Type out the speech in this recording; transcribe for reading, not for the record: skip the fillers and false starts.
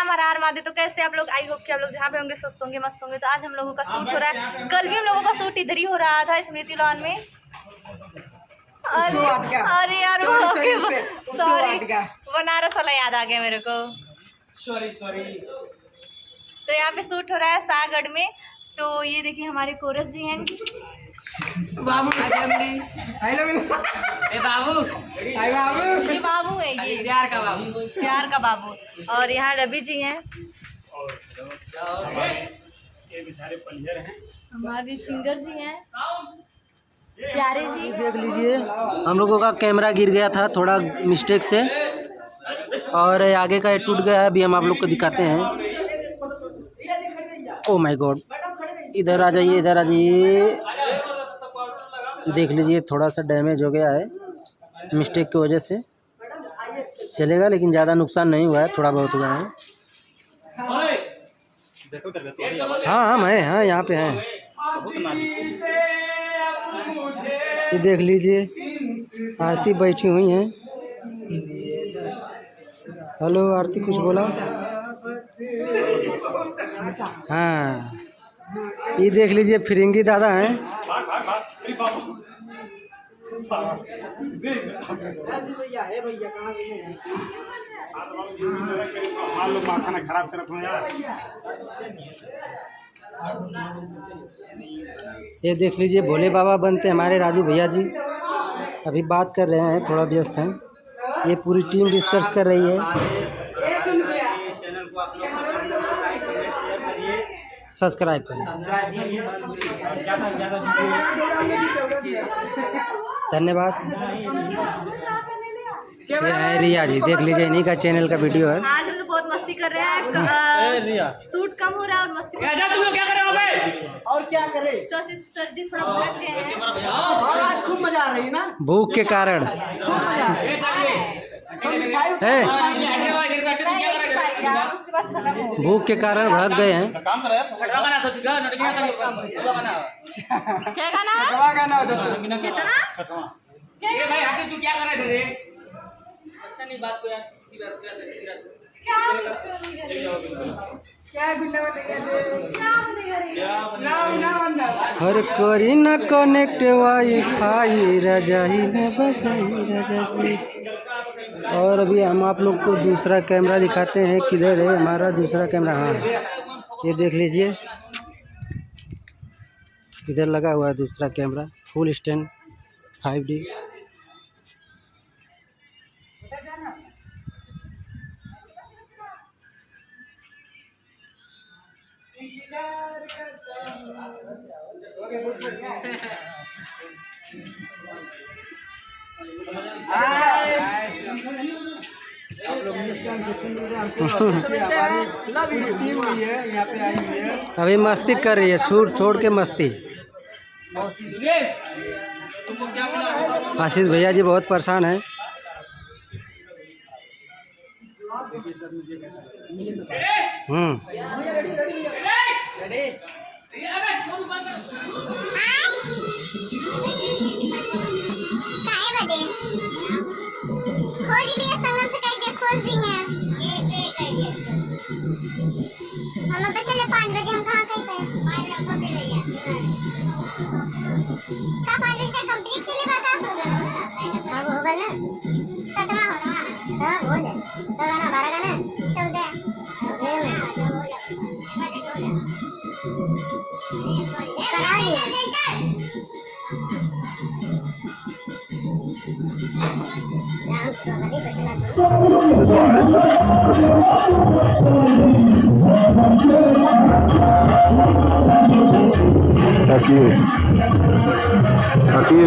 राम हर हर महादेव। तो कैसे आप लोग, आई होप कि आप लोग जहाँ पे होंगे स्वस्थ होंगे, मस्त होंगे। तो आज हम लोगों का शूट हो रहा है, कल भी हम लोगों का शूट इधर ही हो रहा था स्मृति लॉन में। अरे यार सॉरी, बनारस वाला याद आ गया मेरे को, सॉरी। तो यहाँ पे शूट हो रहा है सागढ़ में। तो ये देखिए हमारे कोरस जी हैं, बाबू ये बाबू है, ये प्यार का बाबू। और यहाँ रवि जी हैं, हमारे सिंगर जी हैं प्यारे जी। देख लीजिए हम लोगों का कैमरा गिर गया था थोड़ा मिस्टेक से, और आगे का टूट गया है। अभी हम आप लोग को दिखाते हैं। ओ माय गॉड, इधर आ जाइए, इधर आ जाइए। देख लीजिए थोड़ा सा डैमेज हो गया है मिस्टेक की वजह से। चलेगा, लेकिन ज़्यादा नुकसान नहीं हुआ है, थोड़ा बहुत हुआ है। हाँ हम हैं, हाँ यहाँ पे हैं। ये देख लीजिए आरती बैठी हुई हैं। हेलो आरती, कुछ बोला? हाँ, ये देख लीजिए फिरंगी दादा हैं। ये देख लीजिए भोले बाबा बनते हमारे राजू भैया जी। अभी बात कर रहे हैं, थोड़ा व्यस्त हैं। ये पूरी टीम डिस्कस कर रही है। सब्सक्राइब करें, धन्यवाद। ये है रिया जी, देख लीजिए इन्हीं का चैनल का वीडियो है। आज हम लोग बहुत मस्ती कर रहे हैं, सूट कम हो रहा है और मस्ती कर रहे हैं। तुम लोग क्या कर रहे हो? और क्या करें? तो सर जी थोड़ा भड़क गए हैं, आज खूब मजा आ रही है ना, भूख के कारण। भूख के कारण भड़क गए हैं। क्या गाना है? कितना? तू क्या कर रहे थे? हर कोरी न कनेक्ट वाईफाई रजाई में बजाई रजा जी। और अभी हम आप लोग को दूसरा कैमरा दिखाते हैं। किधर है हमारा दूसरा कैमरा? हाँ, ये देख लीजिए इधर लगा हुआ है दूसरा कैमरा, फुल स्टैंड 5D। अभी मस्ती कर रही है, शूट छोड़ के मस्ती। आशीष भैया जी बहुत परेशान हैं। खोज लिए संगम से कह के खोज दी हैं। हम लोग तो चले 5 बजे, हम कहाँ कहीं पे? 5 बजे कंप्लीट के लिए बता। अब होगा ना 7वां होगा। हाँ बोल, 12 गाना 14 करा लिया। Aqui.